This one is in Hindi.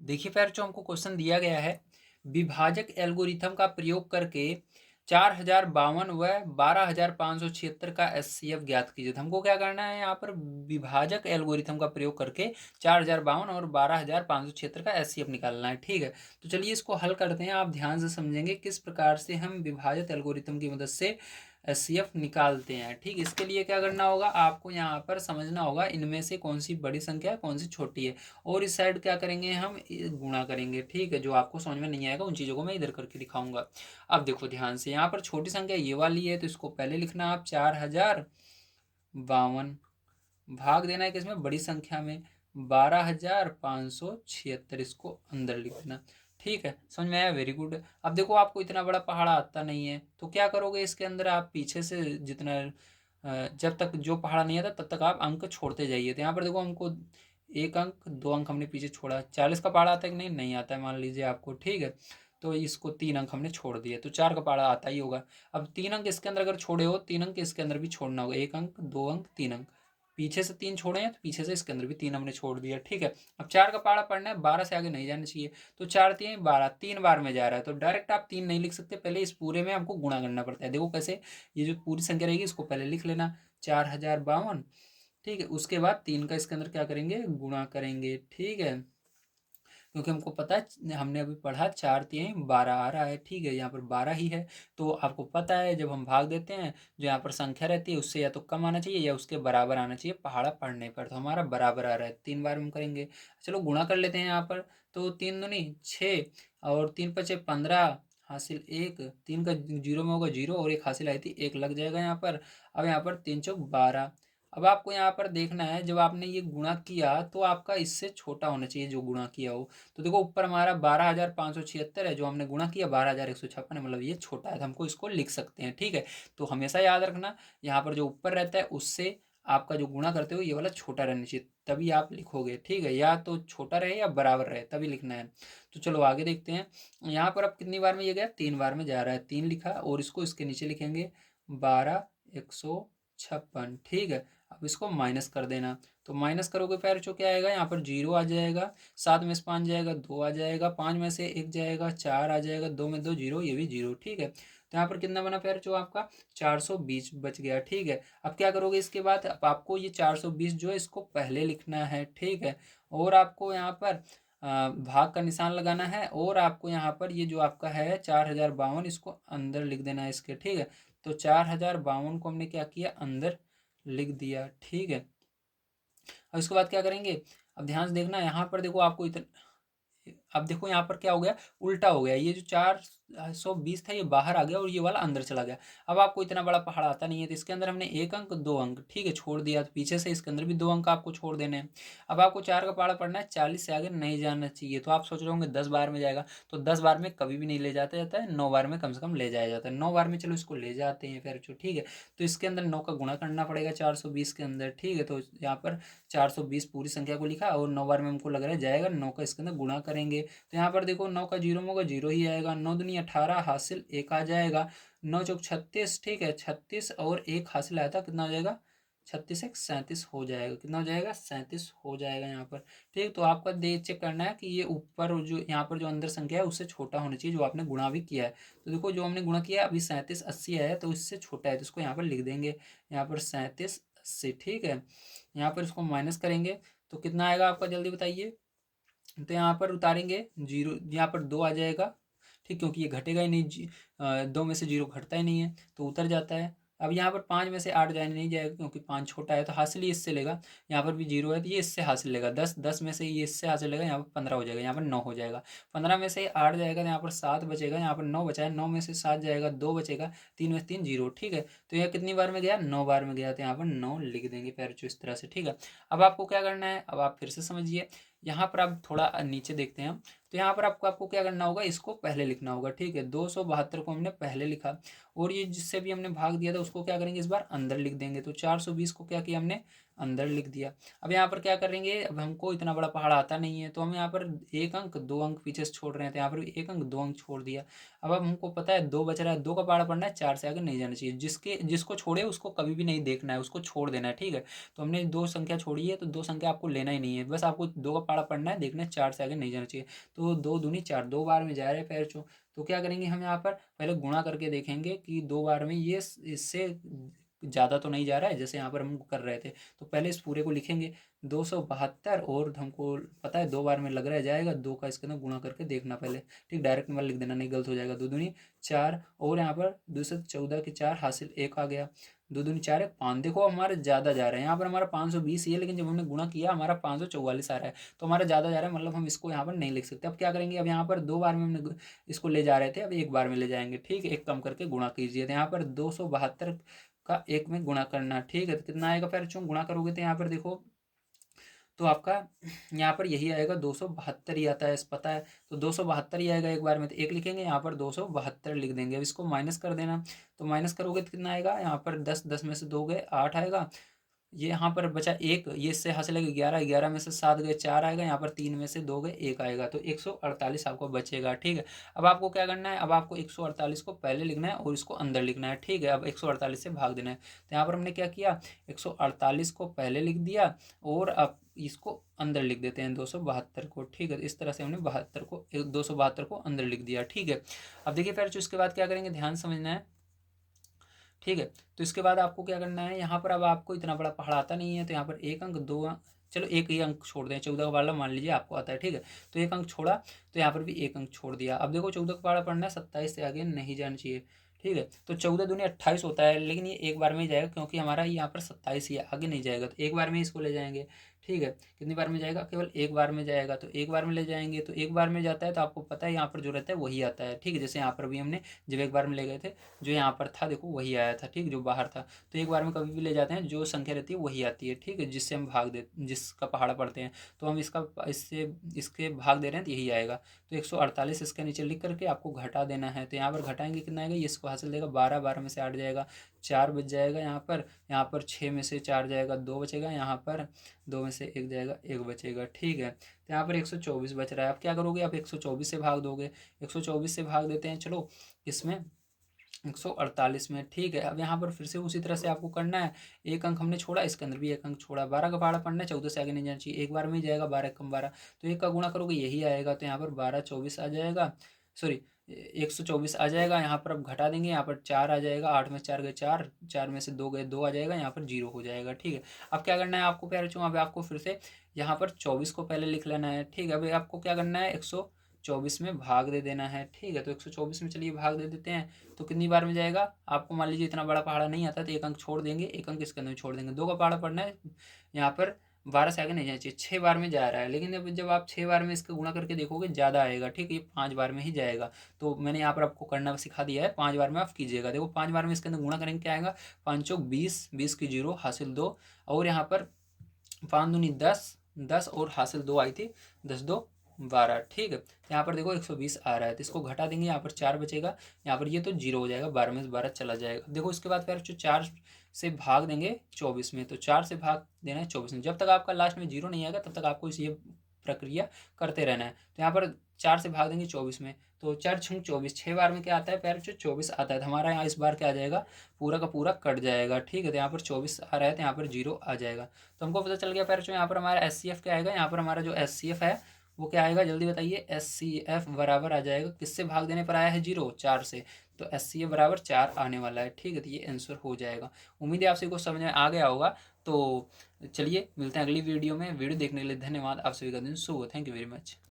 देखिए प्यार, जो हमको क्वेश्चन दिया गया है, विभाजक एल्गोरिथम का प्रयोग करके 4052 व 12576 का एचसीएफ ज्ञात कीजिए। तो हमको क्या करना है यहाँ पर, विभाजक एल्गोरिथम का प्रयोग करके 4052 और 12576 का एचसीएफ निकालना है। ठीक है, तो चलिए इसको हल करते हैं। आप ध्यान से समझेंगे किस प्रकार से हम विभाजक एल्गोरिथम की मदद से एचसीएफ निकालते हैं। ठीक, इसके लिए क्या करना होगा, आपको यहाँ पर समझना होगा इनमें से कौन सी बड़ी संख्या है, कौन सी छोटी है, और इस साइड क्या करेंगे, हम गुणा करेंगे। ठीक है, जो आपको समझ में नहीं आएगा उन चीज़ों को मैं इधर करके दिखाऊंगा। अब देखो ध्यान से, यहाँ पर छोटी संख्या ये वाली है तो इसको पहले लिखना आप 4052, भाग देना है किसमें, बड़ी संख्या में, 12576, इसको अंदर लिख देना। ठीक है, समझ में आया, वेरी गुड। अब देखो आपको इतना बड़ा पहाड़ आता नहीं है तो क्या करोगे, इसके अंदर आप पीछे से जितना जब तक जो पहाड़ा नहीं आता तब तक आप अंक छोड़ते जाइए। तो यहाँ पर देखो हमको एक अंक, दो अंक हमने पीछे छोड़ा। 40 का पहाड़ा आता है कि नहीं, नहीं आता है मान लीजिए आपको। ठीक है, तो इसको 3 अंक हमने छोड़ दिए तो 4 का पहाड़ा आता ही होगा। अब 3 अंक इसके अंदर अगर छोड़े हो, 3 अंक इसके अंदर भी छोड़ना होगा। एक अंक, दो अंक, 3 अंक, पीछे से 3 छोड़े हैं तो पीछे से इसके अंदर भी 3 हमने छोड़ दिया। ठीक है, अब 4 का पहाड़ा पढ़ना है, 12 से आगे नहीं जाना चाहिए। तो 4 3 12, 3 बार में जा रहा है तो डायरेक्ट आप 3 नहीं लिख सकते, पहले इस पूरे में हमको गुणा करना पड़ता है। देखो कैसे, ये जो पूरी संख्या रहेगी इसको पहले लिख लेना, 4052। ठीक है, उसके बाद 3 का इसके अंदर क्या करेंगे, गुणा करेंगे। ठीक है, क्योंकि हमको पता है, हमने अभी पढ़ा 4 3 12 आ रहा है। ठीक है, यहाँ पर 12 ही है। तो आपको पता है जब हम भाग देते हैं, जो यहाँ पर संख्या रहती है उससे या तो कम आना चाहिए या उसके बराबर आना चाहिए पहाड़ा पढ़ने पर। तो हमारा बराबर आ रहा है, 3 बार हम करेंगे। चलो गुणा कर लेते हैं यहाँ पर। तो 3 दूनी 6 और 3 पचे 15, हासिल 1, 3 का जीरो में होगा 0 और 1 हासिल आई थी, 1 लग जाएगा यहाँ पर। अब यहाँ पर 3 चौक 12। अब आपको यहाँ पर देखना है, जब आपने ये गुणा किया तो आपका इससे छोटा होना चाहिए जो गुणा किया हो। तो देखो ऊपर हमारा 12576 है, जो हमने गुणा किया 12156 है, मतलब ये छोटा है तो हमको इसको लिख सकते हैं। ठीक है, तो हमेशा याद रखना, यहाँ पर जो ऊपर रहता है उससे आपका जो गुणा करते हो ये वाला छोटा रहना चाहिए, तभी आप लिखोगे। ठीक है, या तो छोटा रहे या बराबर रहे तभी लिखना है। तो चलो आगे देखते हैं। यहाँ पर अब कितनी बार में ये गया, 3 बार में जा रहा है, 3 लिखा और इसको इसके नीचे लिखेंगे 12156। ठीक है, अब इसको माइनस कर देना। तो माइनस करोगे फिर जो क्या आएगा, यहाँ पर 0 आ जाएगा, 7 में से 5 जाएगा, 2 आ जाएगा, 5 में से 1 जाएगा, 4 आ जाएगा, 2 में 2 0, ये भी 0। ठीक है, तो यहाँ पर कितना बना फिर जो आपका, 420 बच गया। ठीक है, अब क्या करोगे इसके बाद, अब आपको ये 420 जो है इसको पहले लिखना है। ठीक है, और आपको यहाँ पर भाग का निशान लगाना है, और आपको यहाँ पर ये जो आपका है 4052 इसको अंदर लिख देना है इसके। ठीक है, तो 4052 को हमने क्या किया, अंदर लिख दिया। ठीक है, अब इसके बाद क्या करेंगे, अब ध्यान से देखना, यहाँ पर देखो आपको इतना, अब देखो यहाँ पर क्या हो गया, उल्टा हो गया। ये जो 420 था ये बाहर आ गया और ये वाला अंदर चला गया। अब आपको इतना बड़ा पहाड़ आता नहीं है तो इसके अंदर हमने एक अंक, दो अंक, ठीक है, छोड़ दिया। तो पीछे से इसके अंदर भी 2 अंक आपको छोड़ देने हैं। अब आपको 4 का पहाड़ा पढ़ना है, 40 से आगे नहीं जाना चाहिए। तो आप सोच रहे होंगे 10 बार में जाएगा, तो 10 बार में कभी भी नहीं ले जाता जाता है, 9 बार में कम से कम ले जाया जाता है। 9 बार में चलो इसको ले जाते हैं फिर जो। ठीक है, तो इसके अंदर 9 का गुणा करना पड़ेगा 420 के अंदर। ठीक है, तो यहाँ पर 420 पूरी संख्या को लिखा और 9 बार में हमको लग रहा है जाएगा, 9 का इसके अंदर गुणा करेंगे। तो यहाँ पर देखो 9 का जीरो में होगा, 0 ही आएगा, 9 दूनी 18, हासिल 1 आ जाएगा, 9 चौक 36। ठीक है, 36 और 1 हासिल आया था, कितना हो जाएगा, 36 एक 37 हो जाएगा। कितना हो जाएगा, 37 हो जाएगा यहाँ पर। ठीक, तो आपका दे चेक करना है कि ये ऊपर जो यहाँ पर जो अंदर संख्या है उससे छोटा होना चाहिए, जो आपने गुणा भी किया है। तो देखो जो हमने गुणा किया है अभी 3780 आया है, तो इससे छोटा है तो इसको यहाँ पर लिख देंगे, यहाँ पर 3780। ठीक है, यहाँ पर इसको माइनस करेंगे तो कितना आएगा आपका, जल्दी बताइए। तो यहाँ पर उतारेंगे 0, यहाँ पर 2 आ जाएगा। ठीक, क्योंकि ये घटेगा ही नहीं, 2 में से 0 घटता ही नहीं है तो उतर जाता है। अब यहाँ पर 5 में से 8 जाने नहीं जाएगा क्योंकि 5 छोटा है, तो हासिल ही इससे लेगा। यहाँ पर भी 0 है तो ये इससे हासिल लेगा, 10, 10 में से ये इससे हासिल लेगा, यहाँ पर 15 हो जाएगा, यहाँ पर 9 हो जाएगा। 15 में से 8 जाएगा तो यहाँ पर 7 बचेगा, यहाँ पर 9 बचा है, 9 में से 7 जाएगा, 2 बचेगा, 3 में से 3 0। ठीक है, तो यह कितनी बार में गया, 9 बार में गया, तो यहाँ पर 9 लिख देंगे पैर जो इस तरह से। ठीक है, अब आपको क्या करना है, अब आप फिर से समझिए, यहाँ पर आप थोड़ा नीचे देखते हैं हम। तो यहाँ पर आपको क्या करना होगा, इसको पहले लिखना होगा। ठीक है, 272 को हमने पहले लिखा, और ये जिससे भी हमने भाग दिया था उसको क्या करेंगे, इस बार अंदर लिख देंगे। तो 420 को क्या किया हमने, अंदर लिख दिया। अब यहाँ पर क्या करेंगे, अब हमको इतना बड़ा पहाड़ आता नहीं है तो हम यहाँ पर 1 अंक 2 अंक पीछे से छोड़ रहे हैं, तो यहाँ पर भी 1 अंक 2 अंक छोड़ दिया। अब हमको पता है 2 बच रहा है, 2 का पहाड़ा पढ़ना है, 4 से आगे नहीं जाना चाहिए। जिसको छोड़े उसको कभी भी नहीं देखना है, उसको छोड़ देना है, ठीक है। तो हमने 2 संख्या छोड़ी है तो 2 संख्या आपको लेना ही नहीं है, बस आपको 2 का पहाड़ा पढ़ना है, देखना है 4 से आगे नहीं जाना चाहिए। तो 2 दूनी 4, 2 बार में जा रहे हैं पैर छू। तो क्या करेंगे हम यहाँ पर पहले गुणा करके देखेंगे कि 2 बार में ये इससे ज़्यादा तो नहीं जा रहा है जैसे यहाँ पर हम कर रहे थे। तो पहले इस पूरे को लिखेंगे 272, और हमको पता है 2 बार में लग रहा है जाएगा, 2 का इसके अंदर गुणा करके देखना पहले, ठीक। डायरेक्ट नंबर लिख देना, नहीं गलत हो जाएगा। 2 दूनी 4, और यहाँ पर 2 से 14 के 4 हासिल 1 आ गया। 2 दूनी 4 है 5। देखो हमारे ज़्यादा जा रहे हैं, यहाँ पर हमारा 520 ही है, लेकिन जब हमने गुणा किया हमारा 544 आ रहा है, तो हमारा ज़्यादा जा रहा है, मतलब हम इसको यहाँ पर नहीं लिख सकते। अब क्या करेंगे, अब यहाँ पर 2 बार में हमने इसको ले जा रहे थे, अब 1 बार में ले जाएंगे, ठीक है। एक कम करके गुणा कीजिए, तो यहाँ पर 272 का 1 में गुणा करना, ठीक है। तो कितना आएगा फिर चूँ गुणा करोगे तो यहाँ पर देखो, तो आपका यहाँ पर यही आएगा 272 ही आता है, पता है। तो 272 ही आएगा, एक बार में तो 1 लिखेंगे, यहाँ पर 272 लिख देंगे। अब इसको माइनस कर देना, तो माइनस करोगे तो कितना आएगा, यहाँ पर 10, 10 में से 2 गए 8 आएगा। ये यहाँ पर बचा 1, ये इससे हासिल है 11, 11 में से 7 गए 4 आएगा, यहाँ पर 3 में से 2 गए 1 आएगा, तो 148 आपको बचेगा, ठीक है। अब आपको क्या करना है, अब आपको 148 को पहले लिखना है और इसको अंदर लिखना है, ठीक है। अब 148 से भाग देना है, तो यहाँ पर हमने क्या किया, 148 को पहले लिख दिया और अब इसको अंदर लिख देते हैं 272 को, ठीक है। इस तरह से हमने 272 को अंदर लिख दिया, ठीक है। अब देखिए फिर इसके बाद क्या करेंगे, ध्यान समझना है, ठीक है। तो इसके बाद आपको क्या करना है, यहाँ पर अब आपको इतना बड़ा पहाड़ आता नहीं है, तो यहाँ पर 1 अंक 2 अंक, चलो 1 ही अंक छोड़ दें, 14 का पहाड़ा मान लीजिए आपको आता है, ठीक है। तो 1 अंक छोड़ा, तो यहाँ पर भी 1 अंक छोड़ दिया। अब देखो 14 का पहाड़ा पढ़ना है, 27 से आगे नहीं जाना चाहिए, ठीक है। तो 14 दूनी 28 होता है, लेकिन ये एक बार में ही जाएगा क्योंकि हमारा यहाँ पर 27 ही है, आगे नहीं जाएगा, तो एक बार में इसको ले जाएंगे, ठीक है। कितनी बार में जाएगा, केवल एक बार में जाएगा, तो एक बार में ले जाएंगे। तो एक बार में जाता है तो आपको पता है यहाँ पर जो रहता है वही आता है, ठीक है। जैसे यहाँ पर भी हमने जब एक बार में ले गए थे, जो यहाँ पर था देखो वही आया था, ठीक, जो बाहर था। तो एक बार में कभी भी ले जाते हैं, जो संख्या रहती है वही आती है, ठीक है, जिससे हम भाग दे, जिसका पहाड़ा पढ़ते हैं, तो हम इससे इसके भाग दे रहे हैं तो यही आएगा। तो 148 इसके नीचे लिख करके आपको घटा देना है, तो यहाँ पर घटाएंगे कितना आएगा, ये इसको हासिल देगा 12, 12 में से 8 जाएगा, 4 बच जाएगा, यहाँ पर 6 में से 4 जाएगा, 2 बचेगा, यहाँ पर 2 में से 1 जाएगा, 1 बचेगा, ठीक है। तो यहाँ पर 124 बच रहा है। अब क्या करोगे, आप 124 से भाग दोगे, 124 से भाग देते हैं, चलो इसमें 148 में, ठीक है। अब यहाँ पर फिर से उसी तरह से आपको करना है, 1 अंक हमने छोड़ा, इसके अंदर भी 1 अंक छोड़ा, 12 का पहाड़ा पढ़ना है, 14 से आगे नहीं जाना चाहिए, एक बार में ही जाएगा, 12 कम 12, तो 1 का गुणा करोगे यही आएगा, तो यहाँ पर 12 24 आ जाएगा, सॉरी 124 आ जाएगा। यहाँ पर अब घटा देंगे, यहाँ पर 4 आ जाएगा, 8 में 4 गए 4, 4 में से 2 गए 2 आ जाएगा, यहाँ पर 0 हो जाएगा, ठीक है। अब क्या करना है आपको, प्यारे बच्चों, अब आपको फिर से यहाँ पर 24 को पहले लिख लेना है, ठीक है। अभी आपको क्या करना है, 124 में भाग दे देना है, ठीक है। तो 124 में चलिए भाग दे देते हैं, तो कितनी बार में जाएगा, आपको मान लीजिए इतना बड़ा पहाड़ा नहीं आता तो 1 अंक छोड़ देंगे, 1 अंक इसके अंदर छोड़ देंगे, 2 का पहाड़ा पढ़ना है, यहाँ पर 12 से आगे नहीं जाना चाहिए, 6 बार में जा रहा है, लेकिन जब आप 6 बार में इसका गुणा करके देखोगे ज़्यादा आएगा, ठीक है। ये 5 बार में ही जाएगा, तो मैंने यहाँ पर आपको करना सिखा दिया है, 5 बार में आप कीजिएगा। देखो 5 बार में इसके अंदर गुणा करेंगे क्या आएगा, 5 चौक 20, 20 की 0 हासिल 2, और यहाँ पर 5 दूनी 10, 10 और हासिल 2 आई थी, 10 2 12, ठीक है। यहाँ पर देखो 120 आ रहा है, तो इसको घटा देंगे, यहाँ पर 4 बचेगा, यहाँ पर ये तो 0 हो जाएगा, 12 में से 12 चला जाएगा। देखो इसके बाद फिर जो 4 से भाग देंगे 24 में, तो 4 से भाग देना है 24 में, जब तक आपका लास्ट में 0 नहीं आएगा तब तक आपको ये प्रक्रिया करते रहना है। तो यहाँ पर 4 से भाग देंगे 24 में, तो 4 छंग 24, 6 बार में क्या आता है पैर, 24 आता है, तो हमारा यहाँ इस बार क्या आ जाएगा, पूरा का पूरा कट जाएगा, ठीक है। तो यहाँ पर 24 आ रहा है, तो यहाँ पर 0 आ जाएगा। तो हमको पता चल गया पैर, यहाँ पर हमारा SCF क्या आएगा, यहाँ पर हमारा जो SCF है वो क्या आएगा, जल्दी बताइए। SCF बराबर आ जाएगा, किससे भाग देने पर आया है 0, 4 से, तो SCF बराबर 4 आने वाला है, ठीक है। तो ये आंसर हो जाएगा। उम्मीद है आपसे कुछ समझ में आ गया होगा। तो चलिए मिलते हैं अगली वीडियो में। वीडियो देखने के लिए धन्यवाद। आप सभी का दिन शुभ हो। Thank you very much.